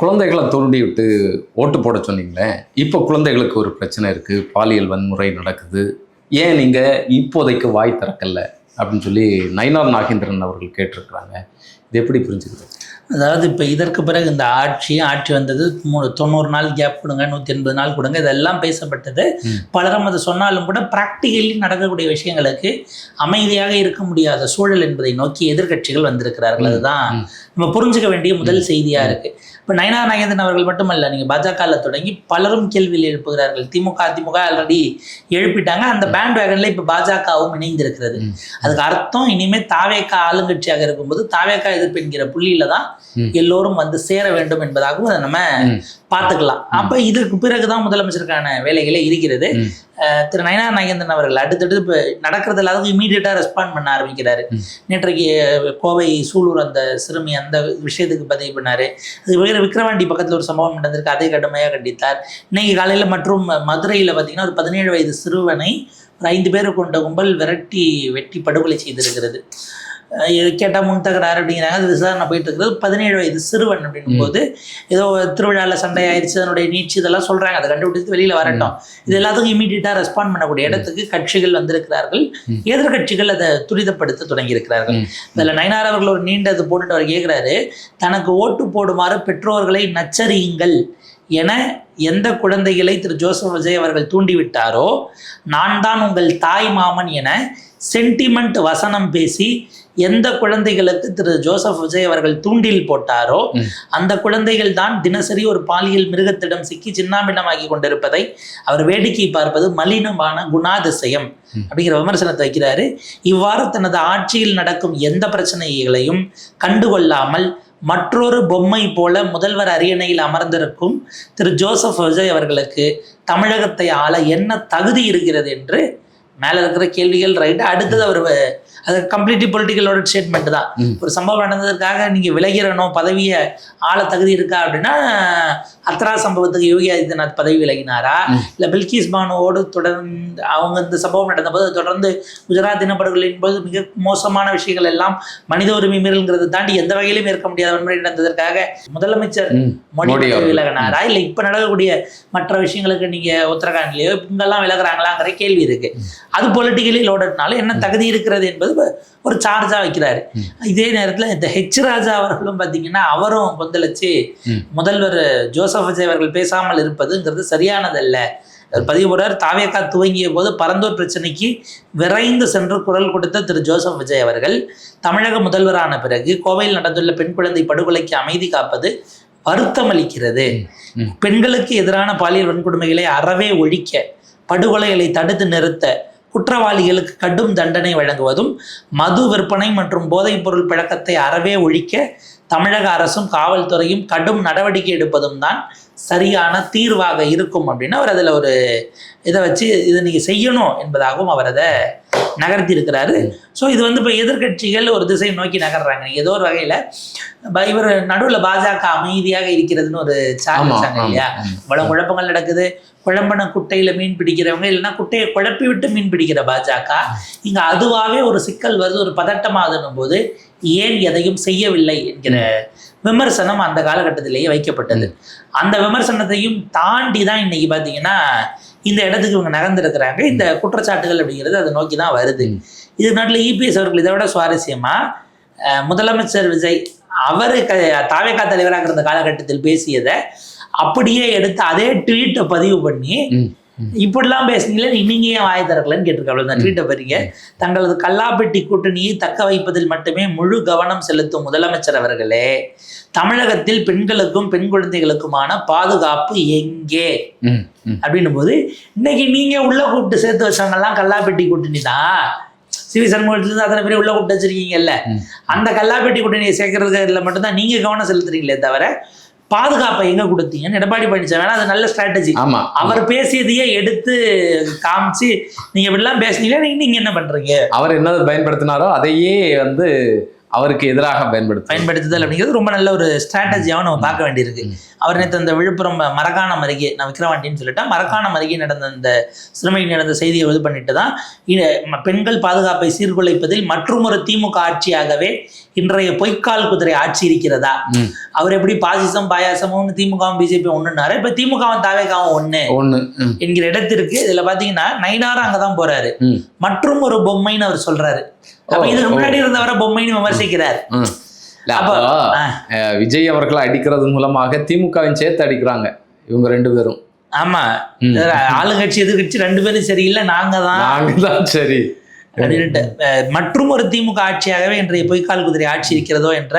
குழந்தைகளை தூண்டி விட்டு ஓட்டு போட சொன்னீங்களே, இப்போ குழந்தைகளுக்கு ஒரு பிரச்சனை இருக்குது, பாலியல் வன்முறை நடக்குது, ஏன் நீங்கள் இப்போதைக்கு வாய் திறக்கல அப்படின்னு சொல்லி நயினார் நாகேந்திரன் அவர்கள் கேட்டிருக்கிறாங்க. இது எப்படி புரிஞ்சுக்கிறது? அதாவது இப்போ இதற்கு பிறகு இந்த ஆட்சி வந்தது 90 நாள் கேப் கொடுங்க, 180 நாள் கொடுங்க, இதெல்லாம் பேசப்பட்டது. பலரும் அது சொன்னாலும் கூட ப்ராக்டிகலி நடக்கக்கூடிய விஷயங்களுக்கு அமைதியாக இருக்க முடியாத சூழல் என்பதை நோக்கி எதிர்கட்சிகள் வந்திருக்கிறார்கள். அதுதான் நம்ம புரிஞ்சுக்க வேண்டிய முதல் செய்தியாக இருக்குது. இப்போ நயினார் நாகேந்திரன் அவர்கள் மட்டுமல்ல, நீங்கள் பாஜகவில் தொடங்கி பலரும் கேள்வியில் எழுப்புகிறார்கள். அதிமுக ஆல்ரெடி எழுப்பிட்டாங்க. அந்த பேண்ட் வேகனில் இப்போ பாஜகவும் இணைந்திருக்கிறது. அதுக்கு அர்த்தம் இனிமேல் தாவேகா ஆளுங்கட்சியாக இருக்கும்போது தாவேகா எதிர்ப்பு என்கிற புள்ளியில தான் எல்லோரும் வந்து சேர வேண்டும் என்பதாகவும் அதை நம்ம பார்த்துக்கலாம். அப்போ இதற்கு பிறகுதான் முதலமைச்சருக்கான வேலைகளே இருக்கிறது. திரு நயினார் நாகேந்திரன் அவர்கள் அடுத்தடுத்து இப்போ நடக்கிறது எல்லாத்துக்கும் இமீடியட்டாக ரெஸ்பாண்ட் பண்ண ஆரம்பிக்கிறாரு. நேற்றைக்கு கோவை சூலூர் அந்த சிறுமி அந்த விஷயத்துக்கு பதிவு பண்ணார். அது வேறு விக்கிரவாண்டி பக்கத்தில் ஒரு சம்பவம் நடந்திருக்கு, அதை கடுமையாக கண்டித்தார். இன்னைக்கு காலையில் மற்றும் மதுரையில் பார்த்தீங்கன்னா ஒரு 17 வயது சிறுவனை ஒரு 5 பேர் கொண்ட கும்பல் வெட்டி படுகொலை செய்திருக்கிறது. கேட்டால் முன் தகராறு அப்படிங்கிறாங்க. அது விசாரணை போயிட்டு இருக்கிறது. 17 வயது சிறுவன் அப்படின்னும் போது ஏதோ திருவிழாவில் சண்டை ஆயிடுச்சு, அதனுடைய நீட்சி இதெல்லாம் சொல்கிறாங்க. அதை கண்டுபிடித்து வெளியில் வரட்டும். இது எல்லாத்துக்கும் இமீடியட்டாக ரெஸ்பாண்ட் பண்ணக்கூடிய இடத்துக்கு கட்சிகள் வந்திருக்கிறார்கள். எதிர்கட்சிகள் அதை துரிதப்படுத்த தொடங்கி இருக்கிறார்கள். இதில் நயினார் அவர்கள் ஒரு நீண்டது போட்டுட்டு அவர் கேட்குறாரு, தனக்கு ஓட்டு போடுமாறு பெற்றோர்களை நச்சரியுங்கள் என எந்த குழந்தைகளை திரு ஜோசப் விஜய் அவர்கள் தூண்டிவிட்டாரோ, நான் தான் உங்கள் தாய் மாமன் என சென்டிமெண்ட் வசனம் பேசி எந்த குழந்தைகளுக்கு திரு ஜோசப் விஜய் அவர்கள் தூண்டில் போட்டாரோ அந்த குழந்தைகள் தான் தினசரி ஒரு பாலியல் மிருகத்திடம் சிக்கி சின்னாபின்னமாகி கொண்டிருப்பதை அவர் வேடிக்கை பார்ப்பது மலினமான குணாதிசயம் அப்படிங்கிற விமர்சனத்தை வைக்கிறாரு. இவ்வாறு தனது ஆட்சியில் நடக்கும் எந்த பிரச்சனைகளையும் கண்டுகொள்ளாமல் மற்றொரு பொம்மை போல முதல்வர் அரியணையில் அமர்ந்திருக்கும் திரு ஜோசப் விஜய் அவர்களுக்கு தமிழகத்தை ஆள என்ன தகுதி இருக்கிறது என்று மேலே இருக்கிற கேள்விகள் ரைட்டு. அடுத்தது அவர் அது கம்ப்ளீட்லி பொலிட்டிக்கலோட ஸ்டேட்மெண்ட் தான். ஒரு சம்பவம் நடந்ததுக்காக நீங்கள் விலகிறணும், பதவியை ஆள தகுதி இருக்கா அப்படின்னா அத்ரா சம்பவத்துக்கு யோகி ஆதித்யநாத் பதவி விலகினாரா, இல்லை பில்கிஸ் பானுவோடு தொடர்ந்து அவங்க இந்த சம்பவம் நடந்தபோது தொடர்ந்து குஜராத் இனப்படுகொலையின் போது மிக மோசமான விஷயங்கள் எல்லாம் மனித உரிமை மீறல்ங்கிறத தாண்டி எந்த வகையிலும் ஏற்க முடியாத வன்முறை நடந்ததற்காக முதலமைச்சர் மோடி விலகினாரா, இல்லை இப்போ நடக்கக்கூடிய மற்ற விஷயங்களுக்கு நீங்கள் உத்தரகாண்ட்லேயோ இங்கெல்லாம் விலகிறாங்களாங்கிற கேள்வி இருக்கு. அது பொலிட்டிக்கலி லோடட்னால என்ன தகுதி இருக்கிறது என்பது ஒரு சார்ஜா வைக்கிறாரு. இதே நேரத்தில் இந்த ராஜா அவர்களும் பார்த்தீங்கன்னா அவரும் கொந்தளிச்சு முதல்வர் ஜோசப் விஜய் அவர்கள் பேசாமல் இருப்பதுங்கிறது சரியானதல்ல. பதிவு போடுறார், தாவேகா துவங்கிய போது பரந்தூர் பிரச்சனைக்கு விரைந்து சென்று குரல் கொடுத்த திரு ஜோசப் விஜய் அவர்கள் தமிழக முதல்வரான பிறகு கோவையில் நடந்துள்ள பெண் குழந்தை படுகொலைக்கு அமைதி காப்பது வருத்தம் அளிக்கிறது. பெண்களுக்கு எதிரான பாலியல் வன்கொடுமைகளை அறவே ஒழிக்க, படுகொலைகளை தடுத்து நிறுத்த, குற்றவாளிகளுக்கு கடும் தண்டனை வழங்குவதும், மது விற்பனை மற்றும் போதைப் பொருள் பழக்கத்தை அறவே ஒழிக்க தமிழக அரசும் காவல்துறையும் கடும் நடவடிக்கை எடுப்பதும் தான் சரியான தீர்வாக இருக்கும் அப்படின்னு அவர் அதில் ஒரு இதை வச்சு இதை நீங்கள் செய்யணும் என்பதாகவும் அவர் அதை நகர்த்தி இருக்கிறாரு. ஸோ இது வந்து இப்போ எதிர்கட்சிகள் ஒரு திசை நோக்கி நகர்றாங்க. ஏதோ ஒரு வகையில் இவர் நடுவில் பாஜக அமைதியாக இருக்கிறதுன்னு ஒரு சார்ஜ் வச்சாங்க இல்லையா. குழப்பங்கள் நடக்குது, குழம்பன குட்டையில் மீன் பிடிக்கிறவங்க இல்லைன்னா குட்டையை குழப்பி விட்டு மீன் பிடிக்கிற பாஜக இங்கே அதுவாகவே ஒரு சிக்கல் வருது, ஒரு பதட்டமாகுதுன்னும் போது ஏன் எதையும் செய்யவில்லை என்கிற விமர்சனம் அந்த காலகட்டத்திலேயே வைக்கப்பட்டது. அந்த விமர்சனத்தையும் தாண்டி தான் இன்னைக்கு பார்த்தீங்கன்னா இந்த இடத்துக்கு இவங்க நகர்ந்துருக்கிறாங்க. இந்த குற்றச்சாட்டுகள் அப்படிங்கிறது அதை நோக்கி தான் வருது. இது நாட்டில் இபிஎஸ் அவர்கள் இதை விட சுவாரஸ்யமாக முதலமைச்சர் விஜய் அவர் தாவேகா தலைவராக இருந்த காலகட்டத்தில் பேசியதை அப்படியே எடுத்து அதே ட்வீட்டை பதிவு பண்ணி இப்படிலாம் பேசுனீங்களே நீங்க ஏன் வாய் திறக்கலன்னு கேட்டிருக்காங்க. அந்த ட்வீட்டை பாருங்க. தங்களது கல்லாப்பெட்டி கூட்டணியை தக்க வைப்பதில் மட்டுமே முழு கவனம் செலுத்தும் முதலமைச்சர் அவர்களே, தமிழகத்தில் பெண்களுக்கும் பெண் குழந்தைகளுக்குமான பாதுகாப்பு எங்கே அப்படின்னும் போது இன்னைக்கு நீங்க உள்ள கூப்பிட்டு சேர்த்து வச்சவங்கெல்லாம் கல்லாப்பெட்டி கூட்டணி தான். சிவி சண்முகத்திலிருந்து அத்தனை பேர் உள்ள கூப்பிட்டு வச்சிருக்கீங்கல்ல, அந்த கல்லாப்பெட்டி கூட்டணியை சேர்க்கறதுல மட்டும்தான் நீங்க கவனம் செலுத்துறீங்களே தவிர பாதுகாப்பை எங்க கொடுத்தீங்கன்னு எடப்பாடி பழனிசாமி அது நல்ல ஸ்ட்ராட்டஜி. அவர் பேசியதையே எடுத்து காமிச்சு நீங்க இப்படிலாம் பேசுனீங்க, நீங்க என்ன பண்றீங்க, அவர் என்ன பயன்படுத்தினாரோ அதையே வந்து அவருக்கு எதிராக பயன்படுத்துதல் அப்படிங்கிறது ரொம்ப நல்ல ஒரு ஸ்ட்ராட்டஜியாகவும் நம்ம பார்க்க வேண்டியிருக்கு. அவர் நேற்று அந்த விழுப்புரம் மரக்காணம் அருகே, நான் விக்கிரவாண்டின்னு சொல்லிட்டா, மரக்காணம் அருகே நடந்த அந்த சிறுமையில் நடந்த செய்தியை இது பண்ணிட்டு தான் பெண்கள் பாதுகாப்பை சீர்குலைப்பதில் மற்றும் ஒரு திமுக ஆட்சியாகவே இன்றைய பொய்க்கால் குதிரை ஆட்சி இருக்கிறதா, அவர் எப்படி பாசிசம் பாயாசமும் திமுகவும் பிஜேபி ஒண்ணுன்னாரு, இப்ப திமுகவும் தாவேகாவும் ஒண்ணு என்கிற இடத்திற்கு இதுல பாத்தீங்கன்னா நயினாரும் அங்கதான் போறாரு. மற்றும் ஒரு பொம்மைன்னு அவர் சொல்றாரு. அப்ப இதுக்கு முன்னாடி இருந்தவரை பொம்மைன்னு விமர்சிக்கிறார். விஜய் அவர்களை அடிக்கிறது மூலமாக திமுகவின் சேர்த்து அடிக்கிறாங்க இவங்க 2 பேரும். ஆமா, ஆளுங்கட்சி எதிர்கட்சி 2 பேரும் சரியில்லை, நாங்க தான் சரி அப்படின்ட்டு மற்றும் ஒரு திமுக ஆட்சியாகவே இன்றைய பொய்க்கால் குதிரை ஆட்சி இருக்கிறதோ என்ற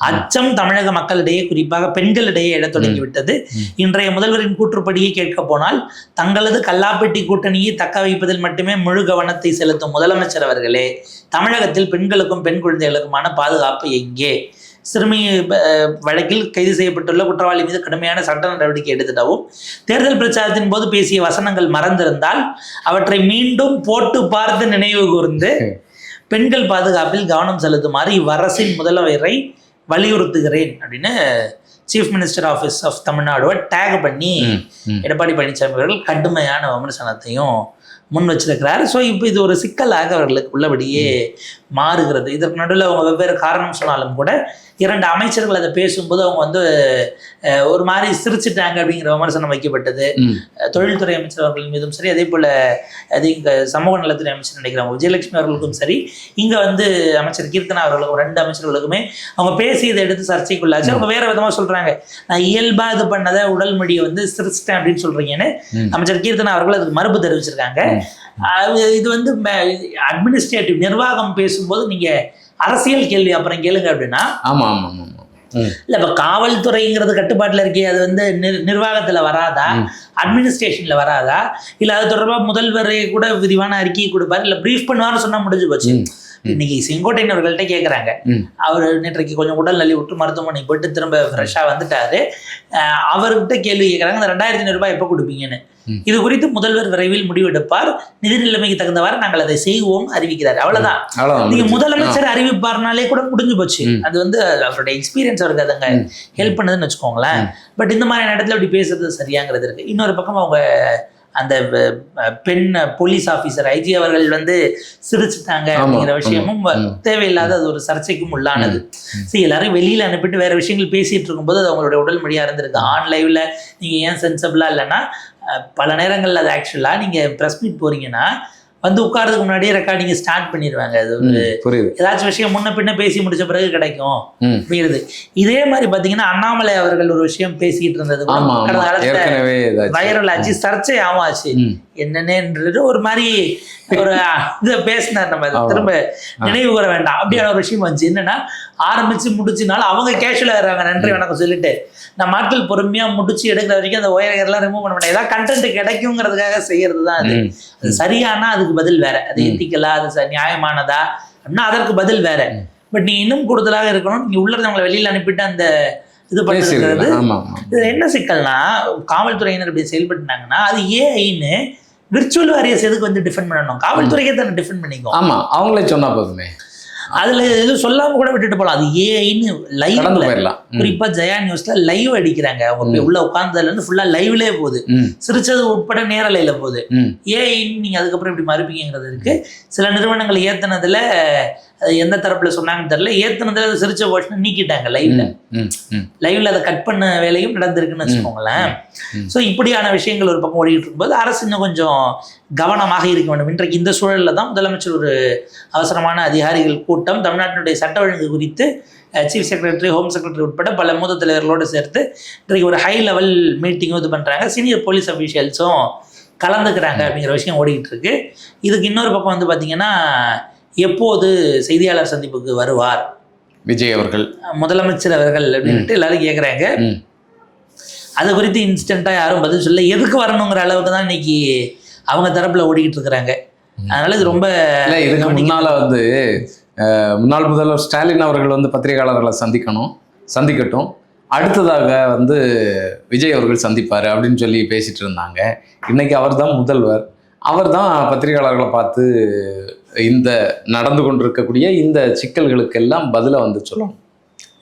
அச்சம் தமிழக மக்களிடையே குறிப்பாக பெண்களிடையே எழத் தொடங்கிவிட்டது. இன்றைய முதல்வரின் கூற்றுப்படியே கேட்க போனால் தங்களது கல்லாப்பெட்டி கூட்டணியை தக்க வைப்பதில் மட்டுமே முழு கவனத்தை செலுத்தும் முதலமைச்சர் அவர்களே, தமிழகத்தில் பெண்களுக்கும் பெண் குழந்தைகளுக்குமான பாதுகாப்பு எங்கே? சிறுமி வழக்கில் கைது செய்யப்பட்டுள்ள குற்றவாளி மீது கடுமையான சட்ட நடவடிக்கை எடுத்துட்டவும், தேர்தல் பிரச்சாரத்தின் போது பேசிய வசனங்கள் மறந்திருந்தால் அவற்றை மீண்டும் போட்டு பார்த்து நினைவு கூர்ந்து பெண்கள் பாதுகாப்பில் கவனம் செலுத்துமாறு இவ்வரசின் முதல்வரை வலியுறுத்துகிறேன் அப்படின்னு சீஃப் மினிஸ்டர் ஆஃபீஸ் ஆஃப் தமிழ்நாடுவை டேக் பண்ணி எடப்பாடி பழனிசாமி அவர்கள் கடுமையான விமர்சனத்தையும் முன் வச்சிருக்கிறார். ஸோ இப்போ இது ஒரு சிக்கலாக அவர்களுக்கு உள்ளபடியே மாறுகிறது. இதற்கு நடுவில் அவங்க வெவ்வேறு காரணம் சொன்னாலும் கூட 2 அமைச்சர்கள் அதை பேசும்போது அவங்க ஒரு மாதிரி சிரிச்சிட்டாங்க அப்படிங்கிற விமர்சனம் வைக்கப்பட்டது. தொழில்துறை அமைச்சர் அவர்கள் மீதும் சரி, அதே போல் அது இங்கே சமூக நலத்துறை அமைச்சர் நினைக்கிறாங்க விஜயலட்சுமி அவர்களுக்கும் சரி, இங்கே அமைச்சர் கீர்த்தனா அவர்களுக்கும் 2 அமைச்சர்களுக்குமே அவங்க பேசியதை எடுத்து சர்ச்சைக்குள்ளாச்சு. அவங்க வேற விதமாக சொல்றாங்க, நான் இயல்பா இது பண்ணதை உடல் மொழியை சிரிச்சிட்டேன் அப்படின்னு சொல்றீங்கன்னு அமைச்சர் கீர்த்தனா அவர்கள் அதுக்கு மறுப்பு தெரிவிச்சிருக்காங்க. இது அட்மினிஸ்ட்ரேட்டிவ் நிர்வாகம் பேசும்போது நீங்க அரசியல் கேள்வி அப்புறம் கேளுங்க அப்படின்னா, இல்ல இப்ப காவல்துறைங்கிறது கட்டுப்பாட்டுல இருக்கே, அது நிர்வாகத்துல வராதா, அட்மினிஸ்ட்ரேஷன்ல வராதா, இல்ல அது தொடர்பா முதல்வரே கூட விரிவான அறிக்கையை கொடுப்பாரு, இல்ல பிரீஃப் பண்ணுவாருன்னு சொன்னா முடிஞ்சு போச்சு. இன்னைக்கு செங்கோட்டையன் அவர்கள்ட்ட கேட்குறாங்க, அவர் நேற்றைக்கு கொஞ்சம் உடல் நலி விட்டு மருத்துவமனை போயிட்டு திரும்ப ஃப்ரெஷ்ஷாக வந்துட்டாரு. அவர்கிட்ட கேள்வி கேட்குறாங்க, இந்த 2500 ரூபாய் எப்போ கொடுப்பீங்கன்னு. இது குறித்து முதல்வர் விரைவில் முடிவெடுப்பார், நிதி நிலைமைக்கு தகுந்தவாறு நாங்கள் அதை செய்வோம் அறிவிக்கிறார். அவ்வளவுதான். நீங்க முதலமைச்சர் அறிவிப்பார்னாலே கூட முடிஞ்சு போச்சு. அது அவருடைய எக்ஸ்பீரியன்ஸ் அவருக்கு அதுங்க ஹெல்ப் பண்ணுதுன்னு வச்சுக்கோங்களேன். பட் இந்த மாதிரியான இடத்துல அப்படி பேசுறது சரியாங்கிறது இருக்கு. இன்னொரு பக்கம் அவங்க அந்த பெண் போலீஸ் ஆஃபீஸர் ஐஜி அவர்கள் சிரிச்சுட்டாங்க அப்படிங்கிற விஷயமும் தேவையில்லாத அது ஒரு சர்ச்சைக்கும் உள்ளானது. சரி, எல்லாரும் வெளியில அனுப்பிட்டு வேற விஷயங்கள் பேசிட்டு இருக்கும்போது அது அவங்களுடைய உடல் மொழியா இருந்திருக்கு. ஆன்லைவ்ல நீங்க ஏன் சென்சபிளா இல்லைன்னா, பல நேரங்கள்ல அது ஆக்சுவலா நீங்க ப்ரெஸ் மீட் போறீங்கன்னா உட்கார்றதுக்கு முன்னாடியே ரெக்கார்டிங் ஸ்டார்ட் பண்ணிடுவாங்க. அது ஏதாச்சும் விஷயம் முன்ன பின்ன பேசி முடிச்ச பிறகு கிடைக்கும் அப்படிங்கிறது. இதே மாதிரி பாத்தீங்கன்னா அண்ணாமலை அவர்கள் ஒரு விஷயம் பேசிட்டு இருந்தது கடந்த காலத்துல வைரல் ஆச்சு, சர்ச்சை ஆமாச்சு. என்னன்னு ஒரு மாதிரி ஒரு இதை பேசினார், நம்ம திரும்ப நினைவு கூற வேண்டாம் அப்படியான ஒரு விஷயம் வந்துச்சு. என்னன்னா, ஆரம்பிச்சு முடிச்சுனாலும் அவங்க கேஷுவலா இருக்காங்க, நன்றி வணக்கம் சொல்லிட்டு நம்ம ஆட்கள் பொறுமையா முடிச்சு எடுக்கிற வரைக்கும் அந்த ஒயரெல்லாம் ரிமூவ் பண்ண மாட்டேன். ஏதாவது கண்டென்ட் கிடைக்குங்கிறதுக்காக செய்யறது தான் அது. அது சரியானா அதுக்கு பதில் வேற, அது எத்திக்கலா, அது நியாயமானதா அப்படின்னா அதற்கு பதில் வேற. பட் நீ இன்னும் கூடுதலாக இருக்கணும், நீங்க உள்ள இருந்தவங்களை வெளியில அனுப்பிட்டு அந்த இது பண்ணுறது. இதுல என்ன சிக்கல்னா, காவல்துறையினர் இப்படி செயல்பட்டுனாங்கன்னா அது ஏஐன்னு விர்ச்சுவல் வாரியர்ஸ் எதுக்கு டிஃபெண்ட் பண்ணணும்? காவல்துறைக்கே தானே டிஃபெண்ட் பண்ணிக்கும். ஆமா, அவங்களே சொன்னா போதுமே. அதுல எதுவும் சொல்லாம கூட விட்டுட்டு போகலாம். அது ஏஐன்னு லைவ், குறிப்பா ஜெயா நியூஸ்ல லைவ் அடிக்கிறாங்க. அவங்க உள்ள உட்கார்ந்ததுல இருந்து ஃபுல்லா லைவ்லயே போகுது, சிரிச்சது உட்பட நேரலையில போகுது. ஏஐன்னு நீங்க அதுக்கப்புறம் இப்படி மறுப்பீங்கிறது இருக்கு. சில நிறுவனங்கள் ஏத்தினதுல எந்த தரப்புல சொன்னாங்கன்னு தெரியல, ஏத்தினதுல அதை சிரிச்ச போர்ஷன் நீக்கிட்டாங்க லைவ்ல அதை கட் பண்ண வேலையும் நடந்திருக்குன்னு வச்சுக்கோங்களேன். ஸோ இப்படியான விஷயங்கள் ஒரு பக்கம் ஓடிக்கிட்டு இருக்கும்போது அரசு இன்னும் கொஞ்சம் கவனமாக இருக்க வேண்டும். இன்றைக்கு இந்த சூழலில் தான் முதலமைச்சர் ஒரு அவசரமான அதிகாரிகள் கூட்டம், தமிழ்நாட்டினுடைய சட்ட ஒழுங்கு குறித்து சீஃப் செக்ரட்டரி, ஹோம் செக்ரட்டரி உட்பட பல மூத்த தலைவர்களோடு சேர்த்து இன்றைக்கு ஒரு ஹை லெவல் மீட்டிங்கும் இது பண்ணுறாங்க. சீனியர் போலீஸ் அஃபீஷியல்ஸும் கலந்துக்கிறாங்க அப்படிங்கிற விஷயம் ஓடிக்கிட்டு இருக்கு. இதுக்கு இன்னொரு பக்கம் பார்த்தீங்கன்னா, எப்போது செய்தியாளர் சந்திப்புக்கு வருவார் விஜய் அவர்கள், முதலமைச்சர் அவர்கள் அப்படின்ட்டு எல்லாரும் கேட்குறாங்க. அது குறித்து இன்ஸ்டண்ட்டாக யாரும் பதில் சொல்ல, எதுக்கு வரணுங்கிற அளவுக்கு தான் இன்னைக்கு அவங்க தரப்புல ஓடிக்கிட்டு இருக்கிறாங்க. அதனால இது ரொம்ப இதுக்கு முன்னால முன்னாள் முதல்வர் ஸ்டாலின் அவர்கள் பத்திரிகையாளர்களை சந்திக்கட்டும், அடுத்ததாக விஜய் அவர்கள் சந்திப்பார் அப்படின்னு சொல்லி பேசிட்டு இருந்தாங்க. இன்னைக்கு அவர் தான் முதல்வர், அவர் தான் பத்திரிகையாளர்களை பார்த்து இந்த நடந்து கொண்டிருக்கக்கூடிய இந்த சிக்கல்களுக்கெல்லாம் பதிலாக சொல்லணும்.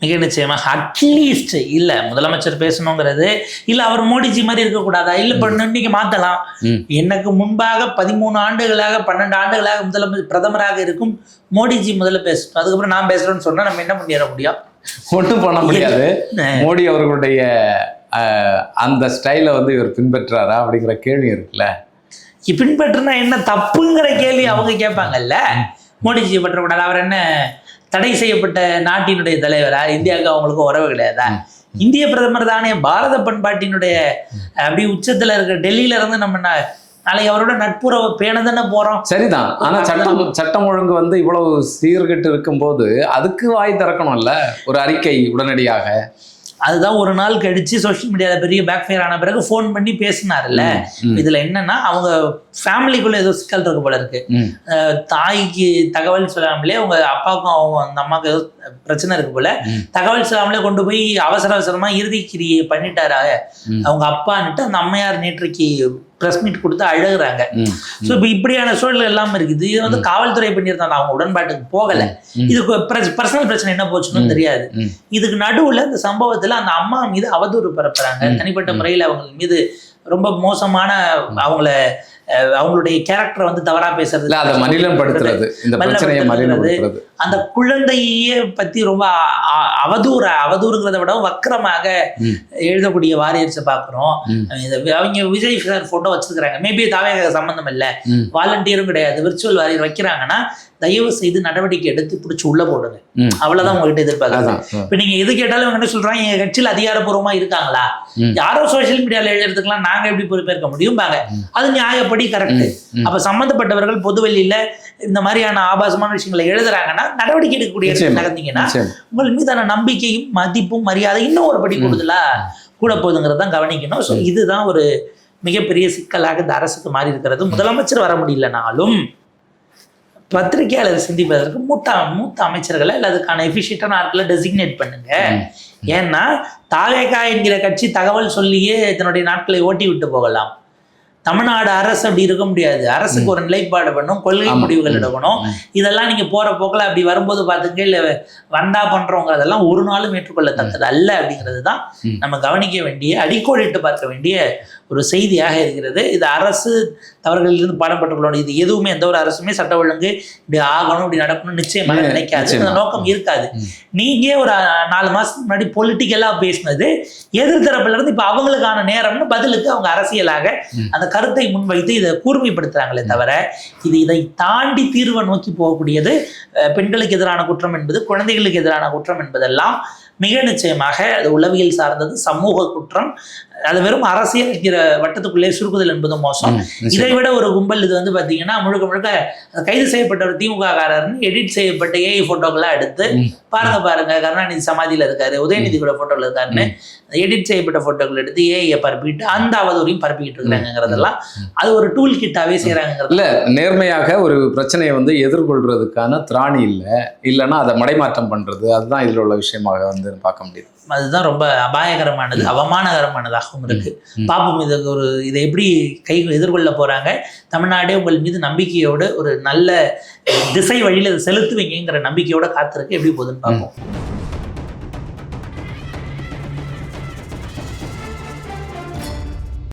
மிக நிச்சயமாக. அட்லீஸ்ட் இல்லை முதலமைச்சர் பேசணுங்கிறது இல்லை அவர் மோடிஜி மாதிரி இருக்கக்கூடாதா, இல்லை இப்போ இன்னைக்கு மாற்றலாம். எனக்கு முன்பாக 13 ஆண்டுகளாக 12 ஆண்டுகளாக பிரதமராக இருக்கும் மோடிஜி முதல்ல பேசணும், அதுக்கப்புறம் நான் பேசுகிறேன்னு சொன்னால் நம்ம என்ன பண்ணிட முடியும்? ஒன்றும் பண்ண முடியாது. மோடி அவர்களுடைய அந்த ஸ்டைலை வந்து இவர் பின்பற்றாரா அப்படிங்கிற கேள்வி இருக்குல்ல. பின்பற்றுனா என்ன தப்புங்கிற கேள்வி அவங்க கேட்பாங்கல்ல. மோடிஜி பற்றக்கூடாது, அவர் என்ன தடை செய்யப்பட்ட நாட்டினுடைய தலைவரா? இந்தியாவுக்கு அவங்களுக்கு உறவு கிடையாதா? இந்திய பிரதமர் தானே. பாரத பண்பாட்டினுடைய அப்படி உச்சத்துல இருக்க டெல்லியில இருந்து நம்ம நாளைக்கு அவரோட நட்புறவை பேண தானே போறோம். சரிதான். ஆனா சட்டம் ஒழுங்கு வந்து இவ்வளவு சீர்கெட்டு இருக்கும்போது அதுக்கு வாய் திறக்கணும்ல, ஒரு அறிக்கை உடனடியாக. அதுதான் ஒரு நாள் கழிச்சு சோஷியல் மீடியாவில் பெரிய பேக் ஃபயர் ஆன பிறகு ஃபோன் பண்ணி பேசினார்ல. இதுல என்னன்னா அவங்க ஃபேமிலிக்குள்ள ஏதோ சிக்கல் இருக்கு போல இருக்கு. தாய்க்கு தகவல் சொல்லாமலே அவங்க அப்பாவுக்கும் அவங்க அந்த அம்மாவுக்கு ஏதோ பிரச்சனை இருக்கு போல. தகவல் சொல்லாமலே கொண்டு போய் அவசரமா இறுதி கிரியை பண்ணிட்டாரா அவங்க அப்பான்னுட்டு அந்த அம்மையார் நேற்றைக்கு ப்ரெஸ் மீட் கொடுத்து அழுகுறாங்க. ஸோ இப்போ இப்படியான சூழல் எல்லாம் இருக்குது. இது வந்து காவல்துறை பண்ணியிருந்தாங்க, அவங்க உடன்பாட்டுக்கு போகலை. இதுக்கு பர்சனல் பிரச்சனை என்ன போச்சுன்னு தெரியாது. இதுக்கு நடுவில் இந்த சம்பவத்தில் அந்த அம்மா மீது அவதூறு பரப்புறாங்க. தனிப்பட்ட முறையில் அவங்க மீது ரொம்ப மோசமான அவங்களுடைய கேரக்டரை வந்து தவறா பேசுறது, அந்த குழந்தையே பத்தி ரொம்ப அவதூறுங்கிறத விட வக்கரமாக எழுதக்கூடிய வாரியர்ஸை பார்க்குறோம். அவங்க விஜய் போட்டோ வச்சிருக்கிறாங்க, மேபி தாவே சம்பந்தம் இல்லை, வாலண்டியரும் கிடையாது, விர்ச்சுவல் வாரியர் வைக்கிறாங்கன்னா தயவு செய்து நடவடிக்கை எடுத்து பிடிச்சி உள்ள போடுங்க. அவ்வளவுதான் உங்ககிட்ட எதிர்பார்க்குறாங்க. இப்ப நீங்க எது கேட்டாலும் இவங்க என்ன சொல்றாங்க, எங்க கட்சியில் அதிகாரப்பூர்வமா இருக்காங்களா, யாரோ சோசியல் மீடியால எழுதுறதுக்கெல்லாம் நாங்க எப்படி பொறுப்பேற்க முடியும்பாங்க. அது நியாயப்படி கரெக்ட். அப்ப சம்பந்தப்பட்டவர்கள் பொதுவெளியில இந்த மாதிரியான ஆபாசமான விஷயங்களை எழுதுறாங்கன்னா நடவடிக்கை எடுக்கக்கூடிய நகர்ந்தீங்கன்னா உங்கள் மீதான நம்பிக்கையும் மதிப்பும் மரியாதை இன்னும் ஒரு படி கூடுதலா கூட போகுதுங்கிறதான் கவனிக்கணும். ஸோ இதுதான் ஒரு மிகப்பெரிய சிக்கலாக இந்த அரசுக்கு மாறி இருக்கிறது. முதலமைச்சர் வர முடியலனாலும் பத்திரிகையாளர் சிந்திப்பதற்கு மூத்த அமைச்சர்களை இல்லை அதுக்கான எஃபிஷியன்டான ஆட்களை டெசிக்னேட் பண்ணுங்க. ஏன்னா தாவேகா என்கிற கட்சி தகவல் சொல்லியே இதனுடைய நாட்களை ஓட்டி விட்டு போகலாம். தமிழ்நாடு அரசு அப்படி இருக்க முடியாது. அரசுக்கு ஒரு நிலைப்பாடு பண்ணும், கொள்கை முடிவுகள் எடுக்கணும். இதெல்லாம் நீங்க போற போக்கில் அப்படி வரும்போது பார்த்துங்க, இல்லை வந்தா பண்றவங்க அதெல்லாம் ஒரு நாளும் ஏற்றுக்கொள்ளத்தக்கது அல்ல அப்படிங்கிறது தான் நம்ம கவனிக்க வேண்டிய, அடிக்கோடிட்டு பார்க்க வேண்டிய ஒரு செய்தியாக இருக்கிறது. இது அரசு தவறுகளிலிருந்து பாடம் பெற்றுக்கொள்ளணும். இது எதுவுமே எந்த ஒரு அரசுமே சட்ட ஒழுங்கு இப்படி ஆகணும் இப்படி நடக்கணும் நிச்சயமாக நினைக்காது. அந்த நோக்கம் இருக்காது. நீங்க ஒரு 4 மாசத்துக்கு முன்னாடி பொலிட்டிக்கலா பேசினது எதிர்த்தரப்புல இருந்து இப்ப அவங்களுக்கான நேரம்னு பதிலுக்கு அவங்க அரசியலாக அந்த கருத்தை முன்வைத்து இதை கூர்மைப்படுத்துறாங்களே தவிர இதை தாண்டி தீர்வை நோக்கி போகக்கூடியது பெண்களுக்கு எதிரான குற்றம் என்பது, குழந்தைகளுக்கு எதிரான குற்றம் என்பதெல்லாம் மிக நிச்சயமாக அது உளவியல் சார்ந்தது, சமூக குற்றம். அது வெறும் அரசியல் இருக்கிற வட்டத்துக்குள்ளே சுருக்குதல் என்பது மோசம். இதை விட ஒரு கும்பல் இது வந்து பார்த்தீங்கன்னா முழுக்க கைது செய்யப்பட்டவர் திமுக காரர்னு எடிட் செய்யப்பட்ட ஏஐ போட்டோக்களை எடுத்து பாருங்க கருணாநிதி சமாதியில் இருக்காரு, உதயநிதி கூட போட்டோவில் இருக்காருன்னு எடிட் செய்யப்பட்ட போட்டோக்கள் எடுத்து ஏஐயை பரப்பிட்டு அந்த அவதூறையும் பரப்பிக்கிட்டு இருக்கிறாங்கிறதெல்லாம் அது ஒரு டூல் கிட்டாவே செய்யறாங்கிறது. இல்ல, நேர்மையாக ஒரு பிரச்சனையை வந்து எதிர்கொள்றதுக்கான திராணி இல்லைன்னா அதை மடைமாற்றம் பண்றது, அதுதான் இதுல உள்ள விஷயமாக வந்து பார்க்க முடியுது. அதுதான் ரொம்ப அபாயகரமானது, அவமானகரமானதாகவும் இருக்கு. பாப்போம் இதை எப்படி எதிர்கொள்ள போறாங்க. தமிழ்நாடே உங்கள் மீது நம்பிக்கையோடு ஒரு நல்ல திசை வழியில செலுத்துவீங்கிற நம்பிக்கையோட காத்திருக்கு. எப்படி போகுதுன்னு பார்ப்போம்.